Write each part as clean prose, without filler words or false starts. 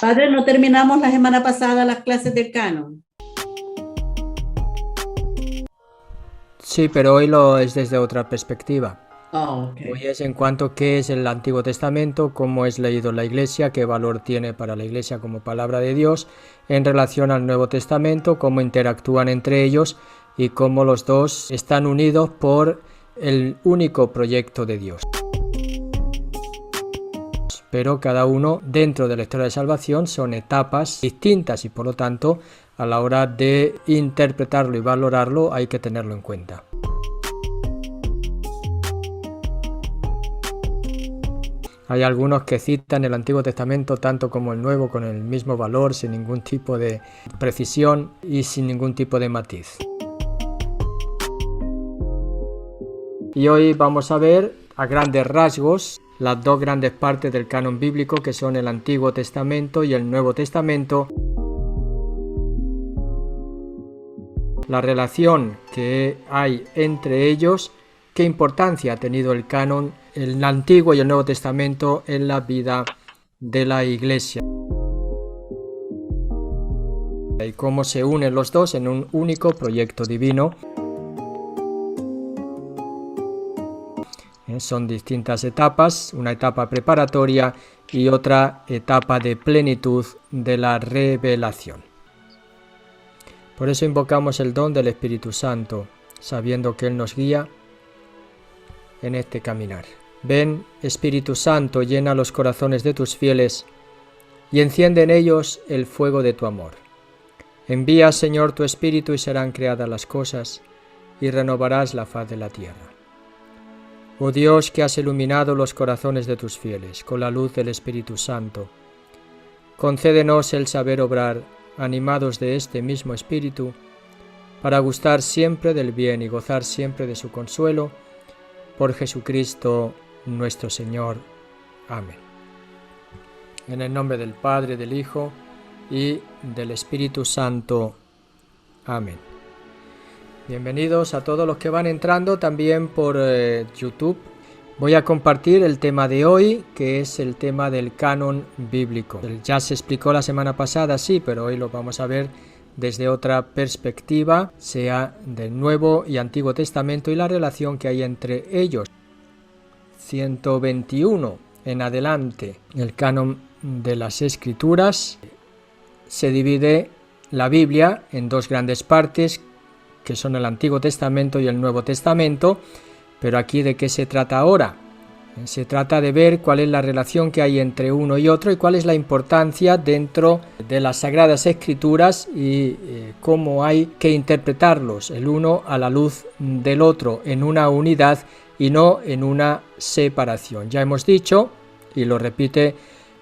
Padre, no terminamos la semana pasada las clases del canon. Sí, pero hoy lo es desde otra perspectiva. Oh, Hoy okay. es en cuanto a qué es el Antiguo Testamento, cómo es leído en la Iglesia, qué valor tiene para la Iglesia como palabra de Dios en relación al Nuevo Testamento, cómo interactúan entre ellos y cómo los dos están unidos por el único proyecto de Dios. Pero cada uno dentro de la historia de salvación son etapas distintas y por lo tanto a la hora de interpretarlo y valorarlo hay que tenerlo en cuenta. Hay algunos que citan el Antiguo Testamento tanto como el Nuevo con el mismo valor, sin ningún tipo de precisión y sin ningún tipo de matiz. Y hoy vamos a ver a grandes rasgos las dos grandes partes del canon bíblico que son el Antiguo Testamento y el Nuevo Testamento. La relación que hay entre ellos, qué importancia ha tenido el canon, el Antiguo y el Nuevo Testamento en la vida de la Iglesia. Y cómo se unen los dos en un único proyecto divino. Son distintas etapas, una etapa preparatoria y otra etapa de plenitud de la revelación. Por eso invocamos el don del Espíritu Santo, sabiendo que Él nos guía en este caminar. Ven, Espíritu Santo, llena los corazones de tus fieles y enciende en ellos el fuego de tu amor. Envía, Señor, tu Espíritu y serán creadas las cosas y renovarás la faz de la tierra. Oh Dios, que has iluminado los corazones de tus fieles con la luz del Espíritu Santo, concédenos el saber obrar, animados de este mismo Espíritu, para gustar siempre del bien y gozar siempre de su consuelo, por Jesucristo nuestro Señor. Amén. En el nombre del Padre, del Hijo y del Espíritu Santo. Amén. Bienvenidos a todos los que van entrando también por YouTube. Voy a compartir el tema de hoy, que es el tema del canon bíblico. Ya se explicó la semana pasada, sí, pero hoy lo vamos a ver desde otra perspectiva, sea del Nuevo y Antiguo Testamento y la relación que hay entre ellos. 121 en adelante, el canon de las Escrituras. Se divide la Biblia en dos grandes partes, que son el Antiguo Testamento y el Nuevo Testamento, pero aquí ¿de qué se trata ahora? Se trata de ver cuál es la relación que hay entre uno y otro y cuál es la importancia dentro de las Sagradas Escrituras y cómo hay que interpretarlos el uno a la luz del otro en una unidad y no en una separación. Ya hemos dicho, y lo repite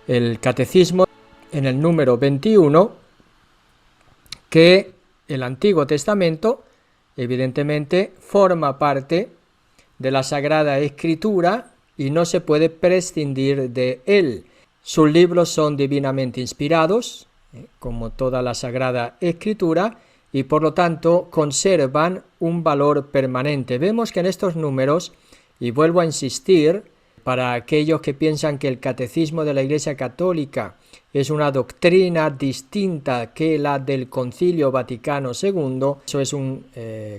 el Catecismo en el número 21, que el Antiguo Testamento evidentemente forma parte de la Sagrada Escritura y no se puede prescindir de él. Sus libros son divinamente inspirados, como toda la Sagrada Escritura, y por lo tanto conservan un valor permanente. Vemos que en estos números, y vuelvo a insistir, para aquellos que piensan que el Catecismo de la Iglesia Católica es una doctrina distinta que la del Concilio Vaticano II, eso es un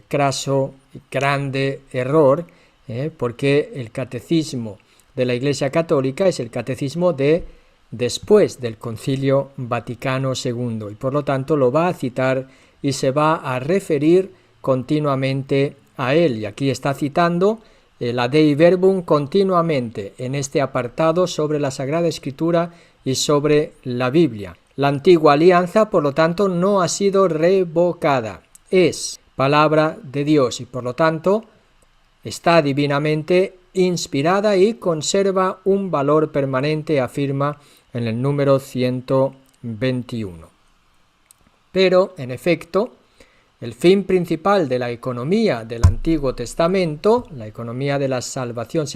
craso y grande error, porque el Catecismo de la Iglesia Católica es el catecismo de después del Concilio Vaticano II y por lo tanto lo va a citar y se va a referir continuamente a él. Y aquí está citando la Dei Verbum continuamente en este apartado sobre la Sagrada Escritura y sobre la Biblia. La antigua alianza, por lo tanto, no ha sido revocada. Es palabra de Dios y, por lo tanto, está divinamente inspirada y conserva un valor permanente, afirma en el número 121. Pero, en efecto, el fin principal de la economía del Antiguo Testamento, la economía de la salvación,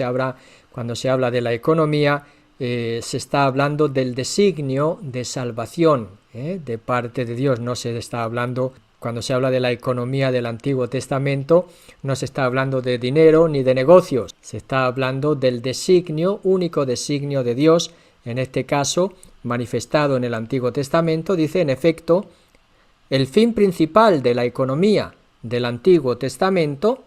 cuando se habla de la economía, se está hablando del designio de salvación de parte de Dios. No se está hablando, cuando se habla de la economía del Antiguo Testamento, no se está hablando de dinero ni de negocios. Se está hablando del designio, único designio de Dios, en este caso, manifestado en el Antiguo Testamento, dice, en efecto, el fin principal de la economía del Antiguo Testamento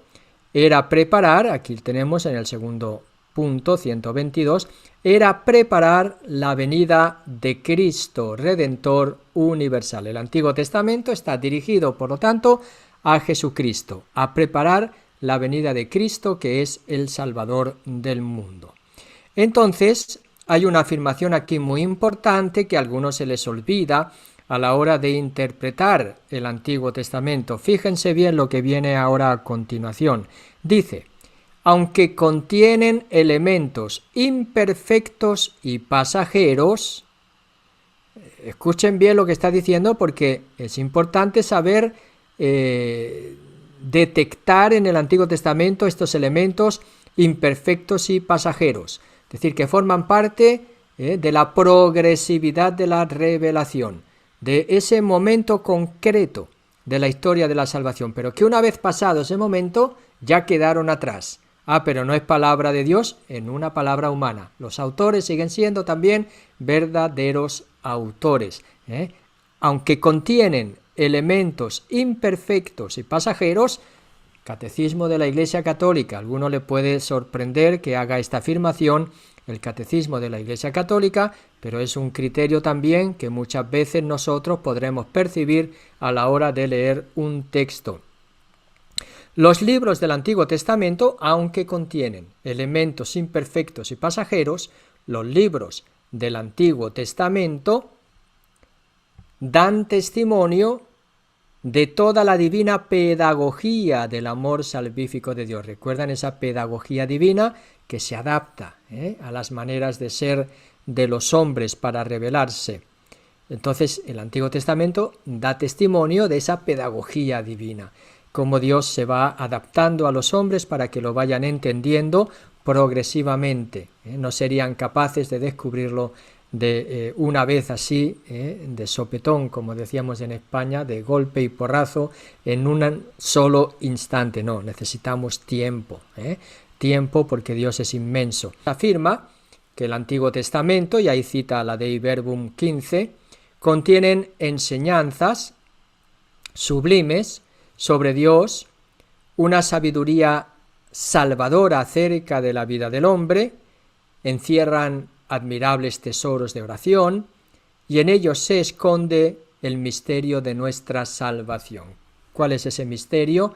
era preparar, aquí tenemos en el segundo punto, 122, era preparar la venida de Cristo, Redentor universal. El Antiguo Testamento está dirigido, por lo tanto, a Jesucristo, a preparar la venida de Cristo, que es el Salvador del mundo. Entonces, hay una afirmación aquí muy importante que a algunos se les olvida a la hora de interpretar el Antiguo Testamento. Fíjense bien lo que viene ahora a continuación. Dice, aunque contienen elementos imperfectos y pasajeros, escuchen bien lo que está diciendo porque es importante saber detectar en el Antiguo Testamento estos elementos imperfectos y pasajeros, es decir, que forman parte de la progresividad de la revelación, de ese momento concreto de la historia de la salvación, pero que una vez pasado ese momento ya quedaron atrás. Pero no es palabra de Dios en una palabra humana. Los autores siguen siendo también verdaderos autores, aunque contienen elementos imperfectos y pasajeros. Catecismo de la Iglesia Católica. A alguno le puede sorprender que haga esta afirmación el Catecismo de la Iglesia Católica, pero es un criterio también que muchas veces nosotros podremos percibir a la hora de leer un texto. Los libros del Antiguo Testamento, aunque contienen elementos imperfectos y pasajeros, los libros del Antiguo Testamento dan testimonio de toda la divina pedagogía del amor salvífico de Dios. ¿Recuerdan esa pedagogía divina que se adapta a las maneras de ser de los hombres para revelarse? Entonces, el Antiguo Testamento da testimonio de esa pedagogía divina, cómo Dios se va adaptando a los hombres para que lo vayan entendiendo progresivamente. No serían capaces de descubrirlo de una vez así, de sopetón, como decíamos en España, de golpe y porrazo, en un solo instante. No, necesitamos tiempo, tiempo porque Dios es inmenso. Afirma que el Antiguo Testamento, y ahí cita la Dei Verbum 15, contienen enseñanzas sublimes sobre Dios, una sabiduría salvadora acerca de la vida del hombre, encierran admirables tesoros de oración, y en ellos se esconde el misterio de nuestra salvación. ¿Cuál es ese misterio?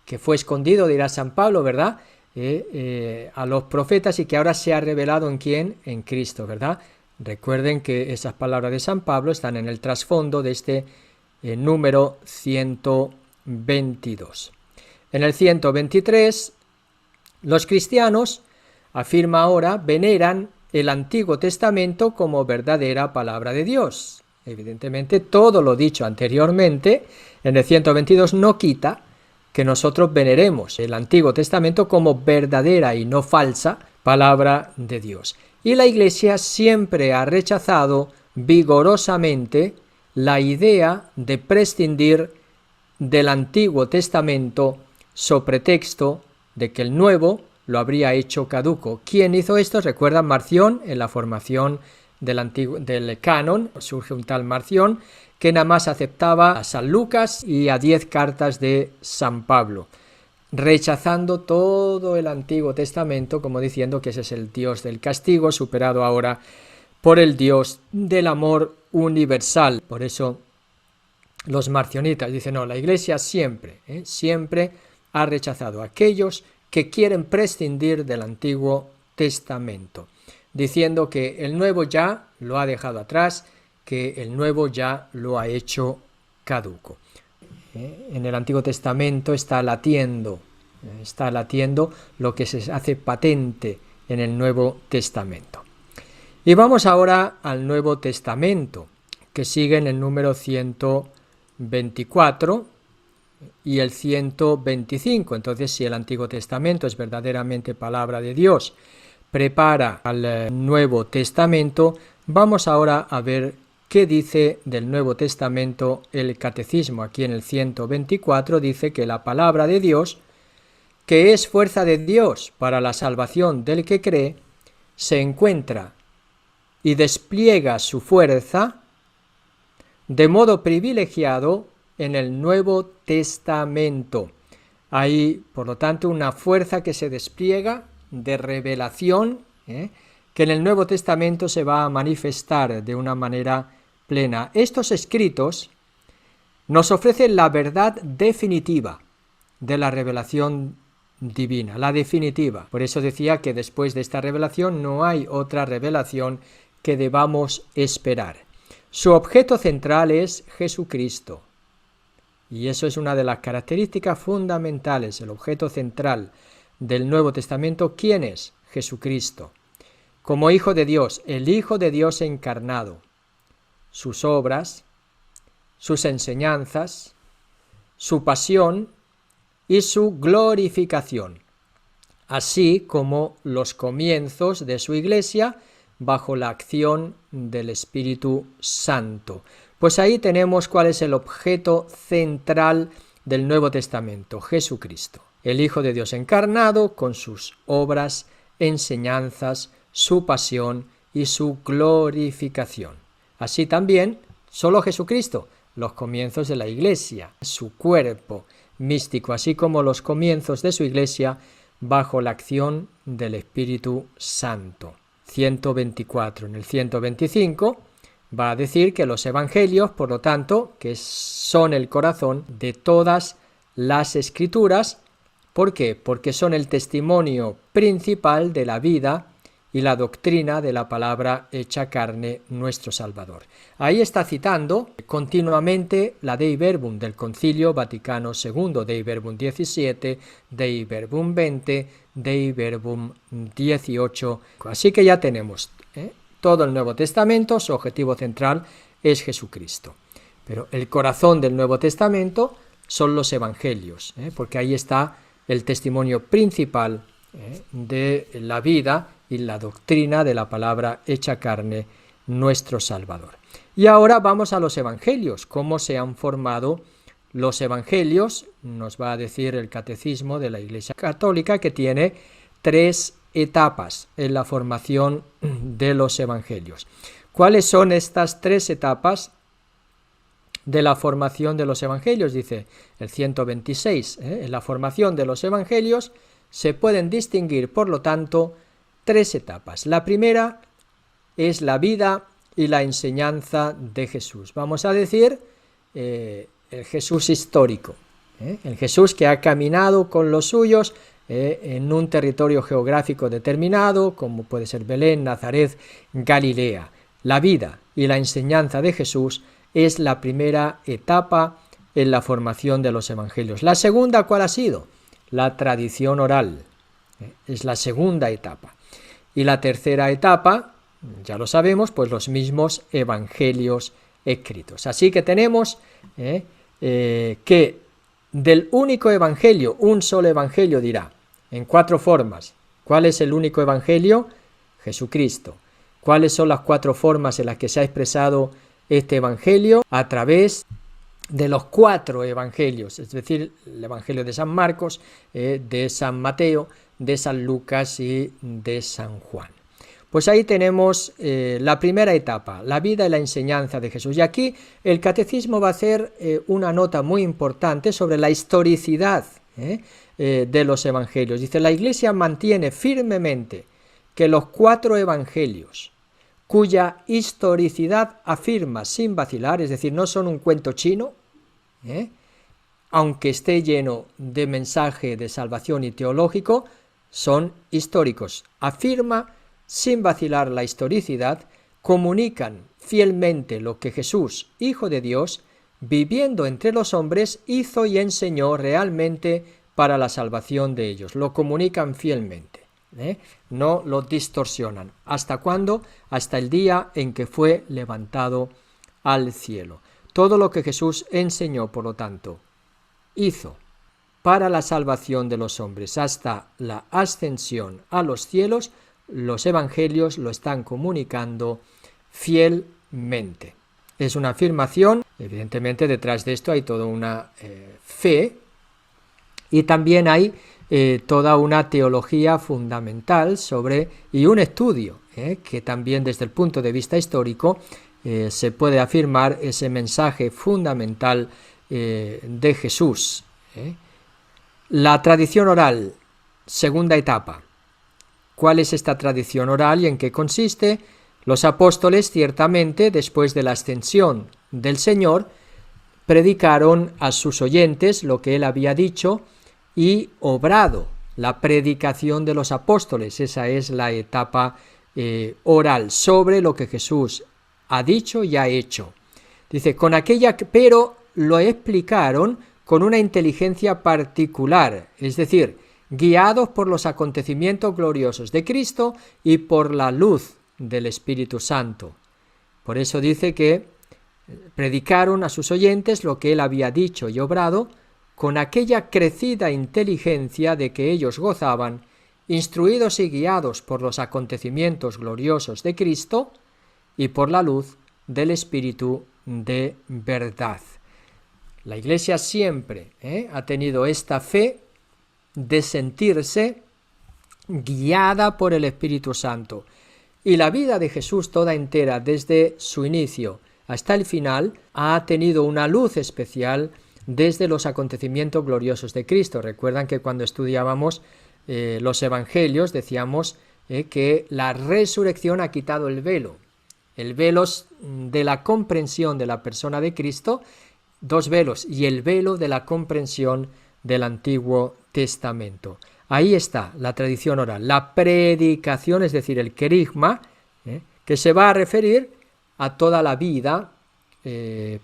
Que fue escondido, dirá San Pablo, ¿verdad? A los profetas y que ahora se ha revelado ¿en quién? En Cristo, ¿verdad? Recuerden que esas palabras de San Pablo están en el trasfondo de este número 122. En el 123, los cristianos, afirma ahora, veneran el Antiguo Testamento como verdadera palabra de Dios. Evidentemente, todo lo dicho anteriormente en el 122 no quita que nosotros veneremos el Antiguo Testamento como verdadera y no falsa palabra de Dios. Y la Iglesia siempre ha rechazado vigorosamente la idea de prescindir del Antiguo Testamento sobre pretexto de que el Nuevo lo habría hecho caduco. ¿Quién hizo esto? ¿Recuerdan Marción? En la formación del canon surge un tal Marción que nada más aceptaba a San Lucas y a 10 cartas de San Pablo, rechazando todo el Antiguo Testamento como diciendo que ese es el Dios del castigo, superado ahora por el Dios del amor universal. Por eso los marcionitas dicen, no, la Iglesia siempre ha rechazado a aquellos que quieren prescindir del Antiguo Testamento, diciendo que el Nuevo ya lo ha dejado atrás, que el Nuevo ya lo ha hecho caduco. En el Antiguo Testamento está latiendo lo que se hace patente en el Nuevo Testamento. Y vamos ahora al Nuevo Testamento, que sigue en el número 124 y el 125. Entonces, si el Antiguo Testamento es verdaderamente palabra de Dios, prepara al Nuevo Testamento, vamos ahora a ver qué dice del Nuevo Testamento el Catecismo. Aquí en el 124 dice que la palabra de Dios, que es fuerza de Dios para la salvación del que cree, se encuentra y despliega su fuerza de modo privilegiado en el Nuevo Testamento. Hay, por lo tanto, una fuerza que se despliega de revelación, que en el Nuevo Testamento se va a manifestar de una manera plena. Estos escritos nos ofrecen la verdad definitiva de la revelación divina, la definitiva. Por eso decía que después de esta revelación no hay otra revelación que debamos esperar. Su objeto central es Jesucristo. Y eso es una de las características fundamentales, el objeto central del Nuevo Testamento. ¿Quién es? Jesucristo. Como Hijo de Dios, el Hijo de Dios encarnado. Sus obras, sus enseñanzas, su pasión y su glorificación, así como los comienzos de su Iglesia bajo la acción del Espíritu Santo. Pues ahí tenemos cuál es el objeto central del Nuevo Testamento, Jesucristo, el Hijo de Dios encarnado, con sus obras, enseñanzas, su pasión y su glorificación. Así también, solo Jesucristo, los comienzos de la Iglesia, su cuerpo místico, así como los comienzos de su Iglesia bajo la acción del Espíritu Santo. 124. En el 125 va a decir que los evangelios, por lo tanto, que son el corazón de todas las escrituras. ¿Por qué? Porque son el testimonio principal de la vida y la doctrina de la palabra hecha carne, nuestro Salvador. Ahí está citando continuamente la Dei Verbum del Concilio Vaticano II, Dei Verbum 17, Dei Verbum 20, Dei Verbum 18. Así que ya tenemos todo el Nuevo Testamento, su objetivo central es Jesucristo. Pero el corazón del Nuevo Testamento son los evangelios, porque ahí está el testimonio principal de la vida y la doctrina de la palabra hecha carne, nuestro Salvador. Y ahora vamos a los evangelios, cómo se han formado los evangelios. Nos va a decir el Catecismo de la Iglesia Católica que tiene 3 etapas en la formación de los evangelios. ¿Cuáles son estas 3 etapas de la formación de los evangelios? Dice el 126, en la formación de los evangelios se pueden distinguir, por lo tanto, 3 etapas. La primera es la vida y la enseñanza de Jesús. Vamos a decir el Jesús histórico, el Jesús que ha caminado con los suyos en un territorio geográfico determinado, como puede ser Belén, Nazaret, Galilea. La vida y la enseñanza de Jesús es la primera etapa en la formación de los evangelios. La segunda, ¿cuál ha sido? La tradición oral. Es la segunda etapa. Y la tercera etapa, ya lo sabemos, pues los mismos evangelios escritos. Así que tenemos que del único evangelio, un solo evangelio dirá, en 4 formas. ¿Cuál es el único evangelio? Jesucristo. ¿Cuáles son las 4 formas en las que se ha expresado este evangelio? A través de los 4 evangelios, es decir, el evangelio de San Marcos, de San Mateo, de San Lucas y de San Juan. Pues ahí tenemos la primera etapa, la vida y la enseñanza de Jesús. Y aquí el Catecismo va a hacer una nota muy importante sobre la historicidad de los evangelios. Dice, la Iglesia mantiene firmemente que los 4 evangelios, cuya historicidad afirma sin vacilar, es decir, no son un cuento chino, aunque esté lleno de mensaje de salvación y teológico, son históricos. Afirma sin vacilar la historicidad, comunican fielmente lo que Jesús, Hijo de Dios, viviendo entre los hombres, hizo y enseñó realmente para la salvación de ellos. Lo comunican fielmente, no lo distorsionan. ¿Hasta cuándo? Hasta el día en que fue levantado al cielo. Todo lo que Jesús enseñó, por lo tanto, hizo para la salvación de los hombres hasta la ascensión a los cielos, los evangelios lo están comunicando fielmente. Es una afirmación, evidentemente detrás de esto hay toda una fe y también hay toda una teología fundamental sobre y un estudio que también desde el punto de vista histórico se puede afirmar ese mensaje fundamental de Jesús. La tradición oral, segunda etapa. ¿Cuál es esta tradición oral y en qué consiste? Los apóstoles, ciertamente, después de la ascensión del Señor, predicaron a sus oyentes lo que él había dicho y obrado. La predicación de los apóstoles, esa es la etapa oral, sobre lo que Jesús ha dicho y ha hecho. Dice, pero lo explicaron con una inteligencia particular, es decir, guiados por los acontecimientos gloriosos de Cristo y por la luz del Espíritu Santo. Por eso dice que predicaron a sus oyentes lo que él había dicho y obrado con aquella crecida inteligencia de que ellos gozaban, instruidos y guiados por los acontecimientos gloriosos de Cristo y por la luz del Espíritu de verdad. La Iglesia siempre ha tenido esta fe de sentirse guiada por el Espíritu Santo. Y la vida de Jesús toda entera, desde su inicio hasta el final, ha tenido una luz especial desde los acontecimientos gloriosos de Cristo. Recuerdan que cuando estudiábamos los Evangelios decíamos que la resurrección ha quitado el velo de la comprensión de la persona de Cristo, dos velos, y el velo de la comprensión del Antiguo Testamento. Ahí está la tradición oral, la predicación, es decir, el querigma, que se va a referir a toda la vida,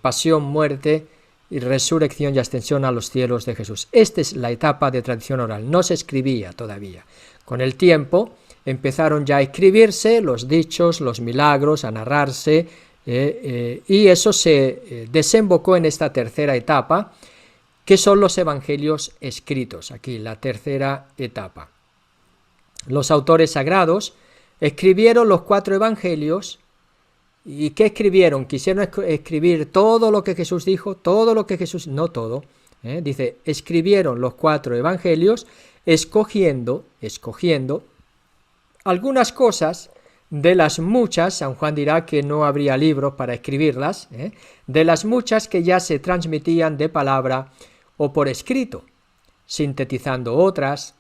pasión, muerte y resurrección y ascensión a los cielos de Jesús. Esta es la etapa de tradición oral, no se escribía todavía. Con el tiempo empezaron ya a escribirse los dichos, los milagros, a narrarse, y eso se desembocó en esta tercera etapa, que son los evangelios escritos, aquí la tercera etapa. Los autores sagrados escribieron los 4 evangelios. ¿Y qué escribieron? Quisieron escribir todo lo que Jesús dijo, todo lo que Jesús... No todo. Dice, escribieron los 4 evangelios escogiendo algunas cosas de las muchas, San Juan dirá que no habría libros para escribirlas, de las muchas que ya se transmitían de palabra o por escrito, sintetizando otras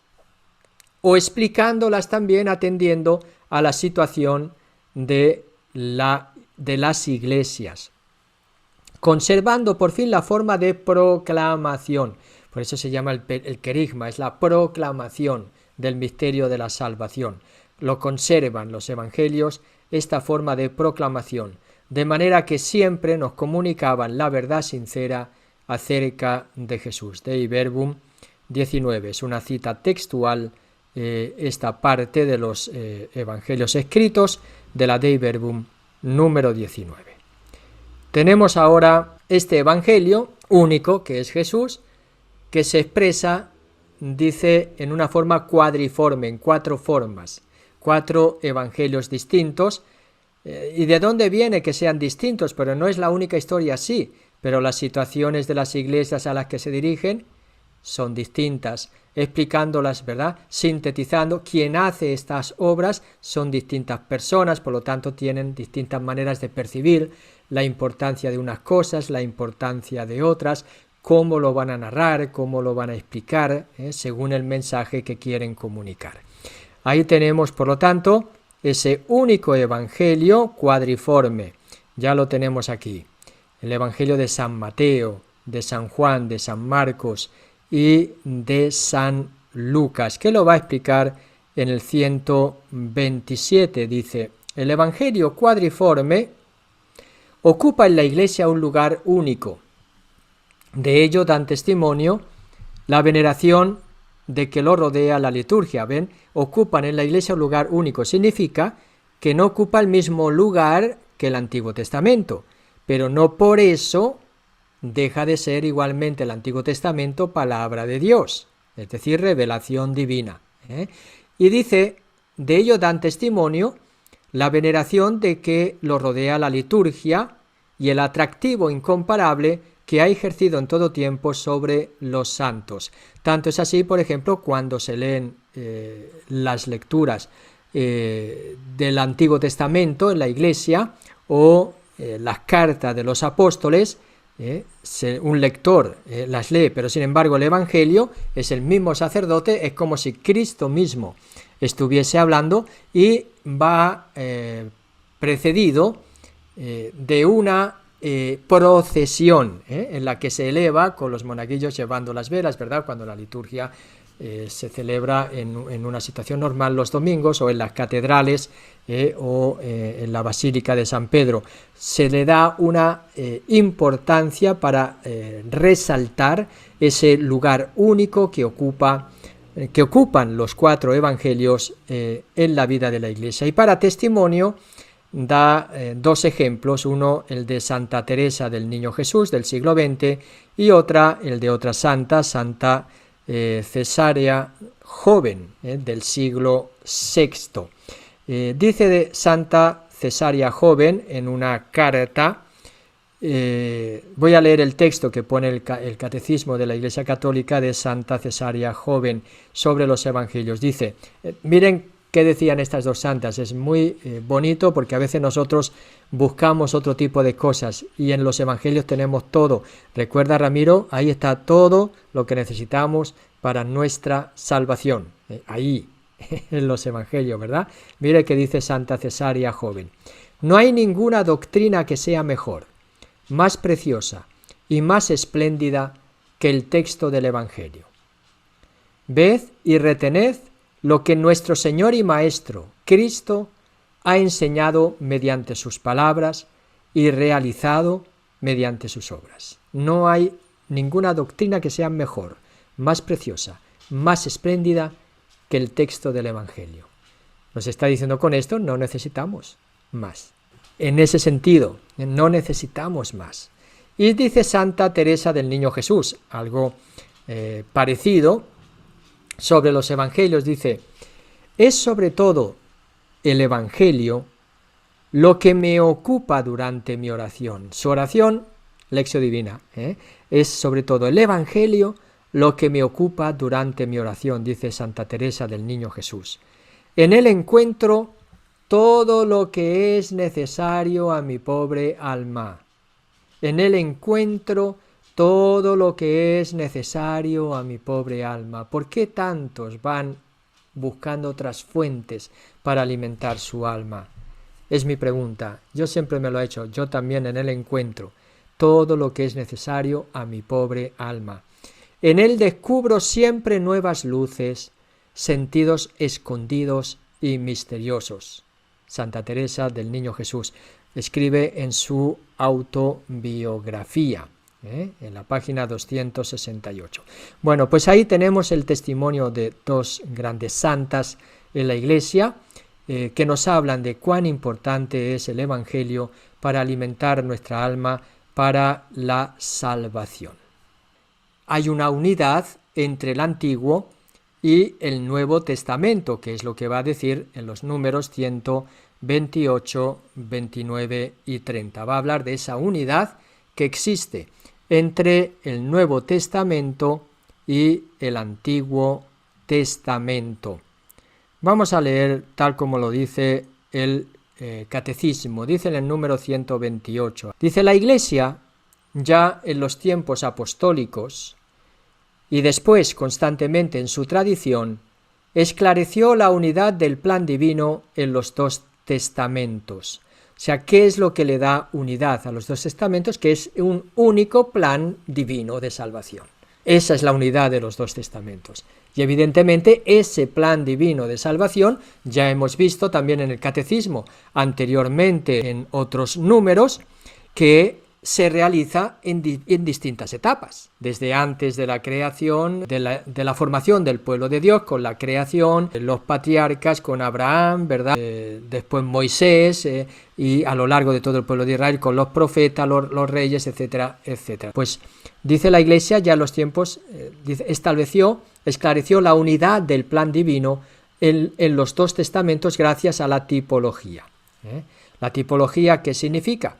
o explicándolas también atendiendo a la situación de las iglesias, conservando por fin la forma de proclamación. Por eso se llama el querigma, es la proclamación del misterio de la salvación. Lo conservan los evangelios, esta forma de proclamación, de manera que siempre nos comunicaban la verdad sincera acerca de Jesús. Dei Verbum 19, es una cita textual, esta parte de los evangelios escritos de la Dei Verbum número 19. Tenemos ahora este evangelio único, que es Jesús, que se expresa, dice, en una forma cuadriforme, en 4 formas, 4 evangelios distintos. ¿Y de dónde viene que sean distintos? Pero no es la única historia así, pero las situaciones de las iglesias a las que se dirigen son distintas, explicándolas, ¿verdad? Sintetizando. Quien hace estas obras son distintas personas, por lo tanto tienen distintas maneras de percibir la importancia de unas cosas, la importancia de otras, cómo lo van a narrar, cómo lo van a explicar, según el mensaje que quieren comunicar. Ahí tenemos, por lo tanto, ese único evangelio cuadriforme. Ya lo tenemos aquí. El evangelio de San Mateo, de San Juan, de San Marcos y de San Lucas, que lo va a explicar en el 127. Dice, el evangelio cuadriforme ocupa en la iglesia un lugar único. De ello dan testimonio la veneración de que lo rodea la liturgia. ¿Ven? Ocupan en la iglesia un lugar único. Significa que no ocupa el mismo lugar que el Antiguo Testamento, pero no por eso deja de ser igualmente el Antiguo Testamento palabra de Dios, es decir, revelación divina. Y dice, de ello dan testimonio la veneración de que lo rodea la liturgia y el atractivo incomparable que ha ejercido en todo tiempo sobre los santos. Tanto es así, por ejemplo, cuando se leen las lecturas del Antiguo Testamento en la Iglesia o las cartas de los apóstoles, un lector las lee, pero sin embargo el Evangelio es el mismo sacerdote, es como si Cristo mismo estuviese hablando y va precedido de una procesión en la que se eleva con los monaguillos llevando las velas, ¿verdad? Cuando la liturgia se celebra en una situación normal los domingos o en las catedrales o en la Basílica de San Pedro. Se le da una importancia para resaltar ese lugar único que ocupan los 4 evangelios en la vida de la Iglesia. Y para testimonio da 2 ejemplos, uno el de Santa Teresa del Niño Jesús del siglo XX y el de otra santa, Santa Cesarea Joven del siglo VI. Dice de Santa Cesarea Joven en una carta, voy a leer el texto que pone el Catecismo de la Iglesia Católica de Santa Cesarea Joven sobre los evangelios. Dice, miren qué decían estas 2 santas, es muy bonito porque a veces nosotros buscamos otro tipo de cosas y en los evangelios tenemos todo. Recuerda, Ramiro, ahí está todo lo que necesitamos para nuestra salvación, ahí en los evangelios, ¿verdad? Mire qué dice Santa Cesarea Joven. No hay ninguna doctrina que sea mejor, más preciosa y más espléndida que el texto del evangelio. Ved y retened lo que nuestro Señor y Maestro, Cristo, ha enseñado mediante sus palabras y realizado mediante sus obras. No hay ninguna doctrina que sea mejor, más preciosa, más espléndida que el texto del Evangelio. Nos está diciendo con esto, no necesitamos más. En ese sentido, no necesitamos más. Y dice Santa Teresa del Niño Jesús, algo parecido, sobre los evangelios, dice, es sobre todo el evangelio lo que me ocupa durante mi oración. Su oración, Lectio Divina, es sobre todo el evangelio lo que me ocupa durante mi oración, dice Santa Teresa del Niño Jesús. En él encuentro todo lo que es necesario a mi pobre alma. En él encuentro todo lo que es necesario a mi pobre alma. ¿Por qué tantos van buscando otras fuentes para alimentar su alma? Es mi pregunta. Yo siempre me lo he hecho. Yo también en él encuentro todo lo que es necesario a mi pobre alma. En él descubro siempre nuevas luces, sentidos escondidos y misteriosos. Santa Teresa del Niño Jesús escribe en su autobiografía, en la página 268. Bueno, pues ahí tenemos el testimonio de 2 grandes santas en la Iglesia que nos hablan de cuán importante es el Evangelio para alimentar nuestra alma para la salvación. Hay una unidad entre el Antiguo y el Nuevo Testamento, que es lo que va a decir en los números 128, 29 y 30. Va a hablar de esa unidad que existe entre el Nuevo Testamento y el Antiguo Testamento. Vamos a leer tal como lo dice el Catecismo. Dice en el número 128. Dice, la Iglesia, ya en los tiempos apostólicos y después constantemente en su tradición, esclareció la unidad del plan divino en los 2 testamentos. O sea, ¿qué es lo que le da unidad a los 2 testamentos? Que es un único plan divino de salvación. Esa es la unidad de los 2 testamentos. Y evidentemente ese plan divino de salvación ya hemos visto también en el Catecismo, anteriormente en otros números, que se realiza en distintas etapas, desde antes de la creación, de la formación del pueblo de Dios, con la creación, los patriarcas, con Abraham, ¿verdad? Después Moisés, y a lo largo de todo el pueblo de Israel, con los profetas, los reyes, etcétera, etcétera. Pues dice la Iglesia, ya en los tiempos, esclareció la unidad del plan divino en los 2 testamentos gracias a la tipología. La tipología, ¿qué significa?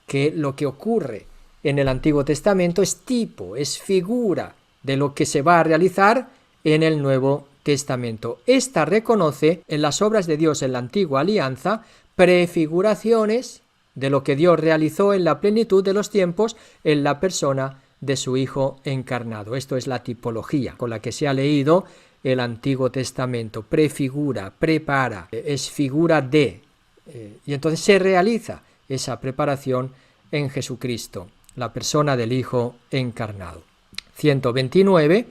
Que lo que ocurre en el Antiguo Testamento es tipo, es figura de lo que se va a realizar en el Nuevo Testamento. Esta reconoce en las obras de Dios en la antigua alianza prefiguraciones de lo que Dios realizó en la plenitud de los tiempos en la persona de su Hijo encarnado. Esto es la tipología con la que se ha leído el Antiguo Testamento. Prefigura, prepara, es figura de. Y entonces se realiza esa preparación en Jesucristo, la persona del Hijo encarnado. 129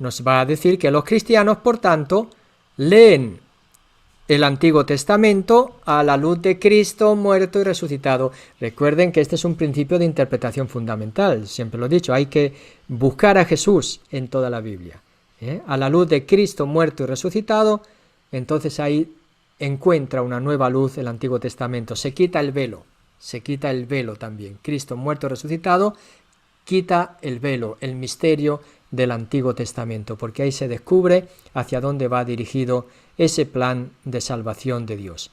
nos va a decir que los cristianos, por tanto, leen el Antiguo Testamento a la luz de Cristo muerto y resucitado. Recuerden que este es un principio de interpretación fundamental, siempre lo he dicho, hay que buscar a Jesús en toda la Biblia. A la luz de Cristo muerto y resucitado, entonces ahí encuentra una nueva luz el Antiguo Testamento. Se quita el velo también. Cristo muerto y resucitado quita el velo, el misterio del Antiguo Testamento, porque ahí se descubre hacia dónde va dirigido ese plan de salvación de Dios.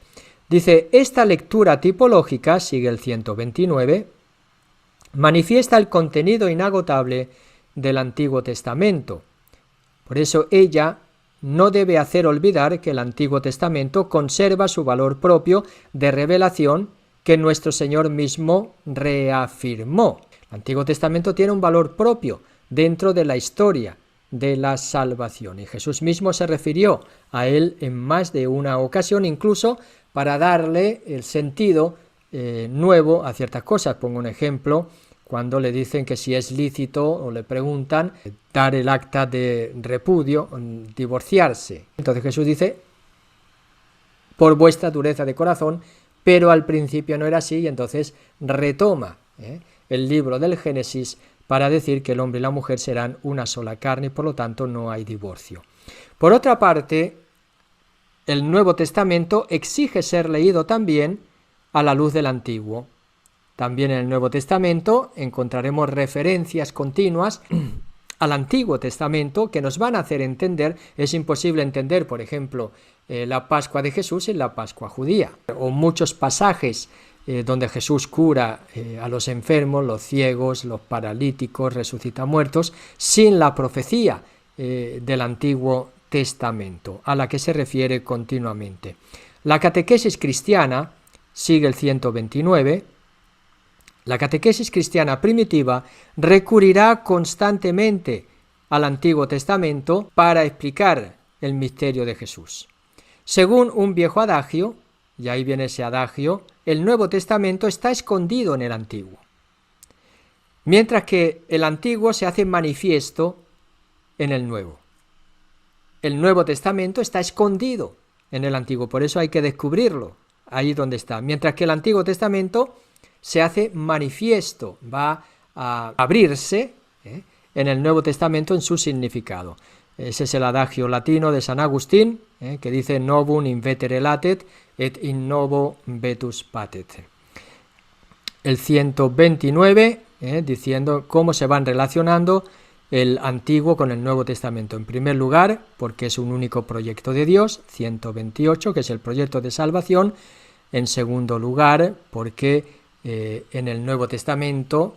Dice, esta lectura tipológica, sigue el 129, manifiesta el contenido inagotable del Antiguo Testamento. Por eso ella no debe hacer olvidar que el Antiguo Testamento conserva su valor propio de revelación que nuestro Señor mismo reafirmó. El Antiguo Testamento tiene un valor propio dentro de la historia de la salvación, y Jesús mismo se refirió a él en más de una ocasión, incluso para darle el sentido nuevo a ciertas cosas. Pongo un ejemplo, cuando le dicen que si es lícito, o le preguntan, dar el acta de repudio, divorciarse. Entonces Jesús dice, por vuestra dureza de corazón, pero al principio no era así, y entonces retoma el libro del Génesis para decir que el hombre y la mujer serán una sola carne y por lo tanto no hay divorcio. Por otra parte, el Nuevo Testamento exige ser leído también a la luz del Antiguo. También en el Nuevo Testamento encontraremos referencias continuas al Antiguo Testamento que nos van a hacer entender. Es imposible entender, por ejemplo, la Pascua de Jesús en la Pascua judía, o muchos pasajes donde Jesús cura a los enfermos, los ciegos, los paralíticos, resucita muertos, sin la profecía del Antiguo Testamento, a la que se refiere continuamente. La catequesis cristiana, sigue el 129, la catequesis cristiana primitiva recurrirá constantemente al Antiguo Testamento para explicar el misterio de Jesús. Según un viejo adagio, y ahí viene ese adagio, el Nuevo Testamento está escondido en el Antiguo, mientras que el Antiguo se hace manifiesto en el Nuevo. El Nuevo Testamento está escondido en el Antiguo, por eso hay que descubrirlo, ahí donde está, mientras que el Antiguo Testamento se hace manifiesto, va a abrirse en el Nuevo Testamento en su significado. Ese es el adagio latino de San Agustín, que dice novum invetere latet et in novo vetus patet. El 129, diciendo cómo se van relacionando el Antiguo con el Nuevo Testamento. En primer lugar, porque es un único proyecto de Dios, 128, que es el proyecto de salvación. En segundo lugar, porque en el Nuevo Testamento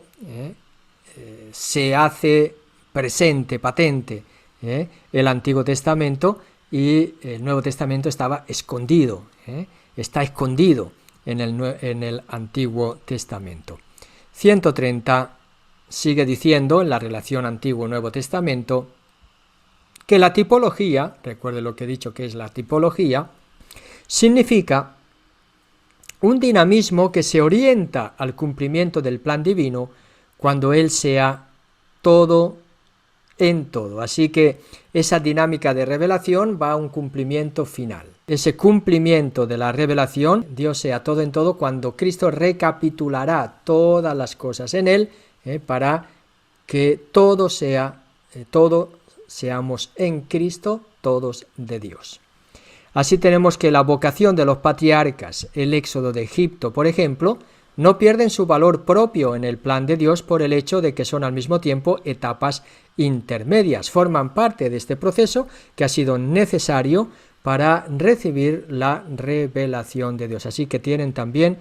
se hace presente, patente, el Antiguo Testamento, y el Nuevo Testamento estaba escondido, está escondido en el Antiguo Testamento. 130 sigue diciendo, en la relación Antiguo-Nuevo Testamento, que la tipología, recuerde lo que he dicho que es la tipología, significa un dinamismo que se orienta al cumplimiento del plan divino cuando Él sea todo en todo. Así que esa dinámica de revelación va a un cumplimiento final. Ese cumplimiento de la revelación, Dios sea todo en todo, cuando Cristo recapitulará todas las cosas en Él, para que todo seamos en Cristo, todos de Dios. Así tenemos que la vocación de los patriarcas, el éxodo de Egipto, por ejemplo, no pierden su valor propio en el plan de Dios por el hecho de que son al mismo tiempo etapas intermedias. Forman parte de este proceso que ha sido necesario para recibir la revelación de Dios. Así que tienen también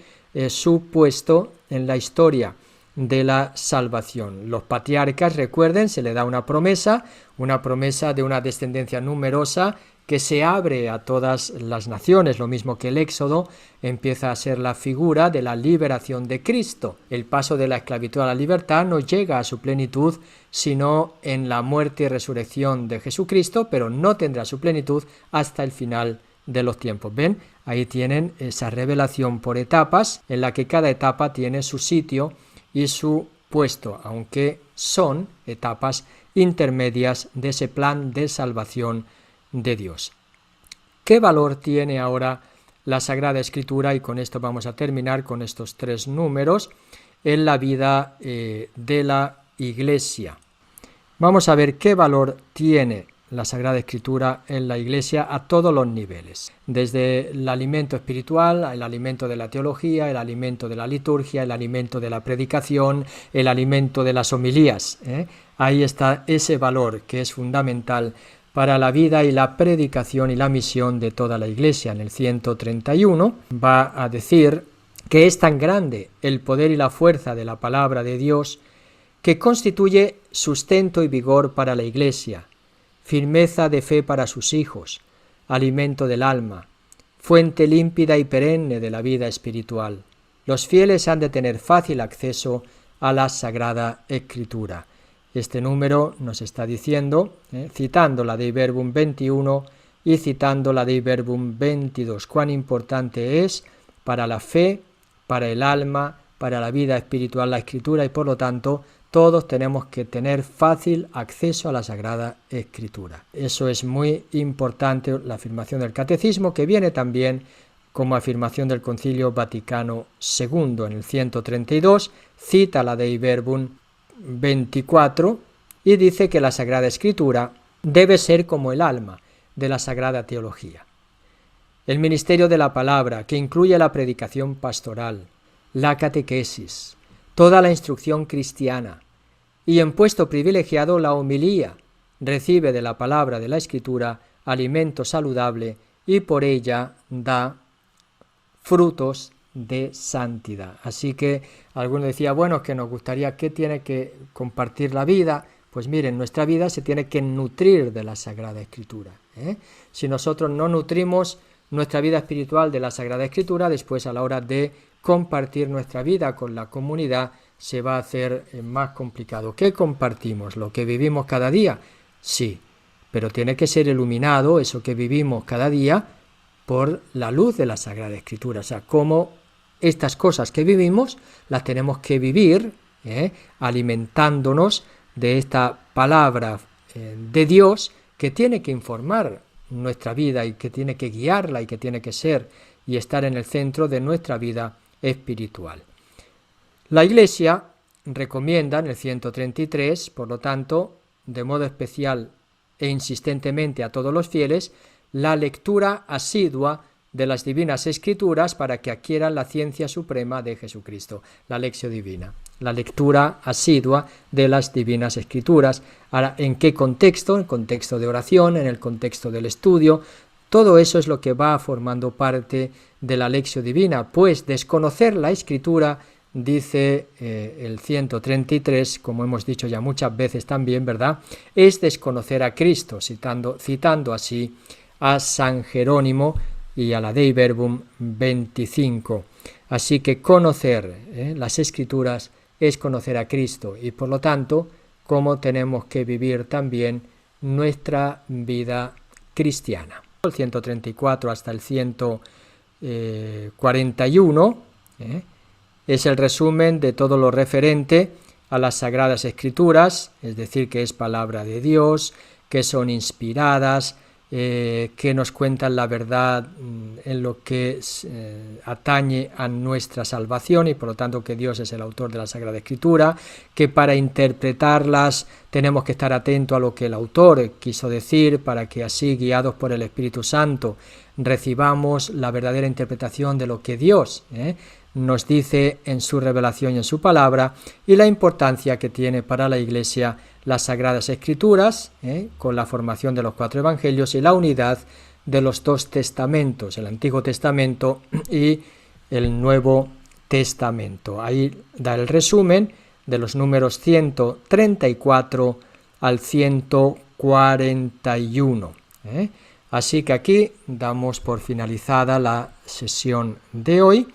su puesto en la historia de la salvación. Los patriarcas, recuerden, se le da una promesa de una descendencia numerosa que se abre a todas las naciones, lo mismo que el Éxodo empieza a ser la figura de la liberación de Cristo. El paso de la esclavitud a la libertad no llega a su plenitud sino en la muerte y resurrección de Jesucristo, pero no tendrá su plenitud hasta el final de los tiempos. ¿Ven? Ahí tienen esa revelación por etapas, en la que cada etapa tiene su sitio y su puesto, aunque son etapas intermedias de ese plan de salvación de Dios. ¿Qué valor tiene ahora la Sagrada Escritura? Y con esto vamos a terminar con estos 3 números en la vida de la Iglesia. Vamos a ver qué valor tiene la Sagrada Escritura en la Iglesia a todos los niveles, desde el alimento espiritual, el alimento de la teología, el alimento de la liturgia, el alimento de la predicación, el alimento de las homilías. Ahí está ese valor que es fundamental para la vida y la predicación y la misión de toda la Iglesia. En el 131 va a decir que es tan grande el poder y la fuerza de la palabra de Dios que constituye sustento y vigor para la Iglesia, firmeza de fe para sus hijos, alimento del alma, fuente límpida y perenne de la vida espiritual. Los fieles han de tener fácil acceso a la Sagrada Escritura. Este número nos está diciendo, citando la Dei Verbum 21 y citando la Dei Verbum 22, cuán importante es para la fe, para el alma, para la vida espiritual la Escritura, y por lo tanto todos tenemos que tener fácil acceso a la Sagrada Escritura. Eso es muy importante, la afirmación del Catecismo, que viene también como afirmación del Concilio Vaticano II. En el 132 cita la Dei Verbum 24 y dice que la Sagrada Escritura debe ser como el alma de la Sagrada Teología. El ministerio de la palabra, que incluye la predicación pastoral, la catequesis, toda la instrucción cristiana y en puesto privilegiado la homilía, recibe de la palabra de la Escritura alimento saludable y por ella da frutos de santidad. Así que alguno decía, bueno, que nos gustaría, ¿qué tiene que compartir la vida? Pues miren, nuestra vida se tiene que nutrir de la Sagrada Escritura. Si nosotros no nutrimos nuestra vida espiritual de la Sagrada Escritura, después a la hora de compartir nuestra vida con la comunidad se va a hacer más complicado. ¿Qué compartimos? ¿Lo que vivimos cada día? Sí, pero tiene que ser iluminado eso que vivimos cada día por la luz de la Sagrada Escritura. O sea, cómo estas cosas que vivimos las tenemos que vivir alimentándonos de esta palabra de Dios que tiene que informar nuestra vida y que tiene que guiarla y que tiene que ser y estar en el centro de nuestra vida espiritual. La Iglesia recomienda en el 133, por lo tanto, de modo especial e insistentemente a todos los fieles, la lectura asidua de las divinas escrituras para que adquieran la ciencia suprema de Jesucristo, la lectio divina, la lectura asidua de las divinas escrituras. Ahora, ¿en qué contexto? En el contexto de oración, en el contexto del estudio. Todo eso es lo que va formando parte de la lectio divina, pues desconocer la escritura, dice el 133, como hemos dicho ya muchas veces también, ¿verdad?, es desconocer a Cristo, citando así a San Jerónimo y a la Dei Verbum 25. Así que conocer las Escrituras es conocer a Cristo y por lo tanto cómo tenemos que vivir también nuestra vida cristiana. El 134 hasta el 141 es el resumen de todo lo referente a las Sagradas Escrituras, es decir, que es palabra de Dios, que son inspiradas, que nos cuentan la verdad en lo que atañe a nuestra salvación y por lo tanto que Dios es el autor de la Sagrada Escritura, que para interpretarlas tenemos que estar atentos a lo que el autor quiso decir para que así, guiados por el Espíritu Santo, recibamos la verdadera interpretación de lo que Dios nos dice en su revelación y en su palabra, y la importancia que tiene para la Iglesia las Sagradas Escrituras, con la formación de los 4 Evangelios y la unidad de los 2 testamentos, el Antiguo Testamento y el Nuevo Testamento. Ahí da el resumen de los números 134 al 141. Así que aquí damos por finalizada la sesión de hoy.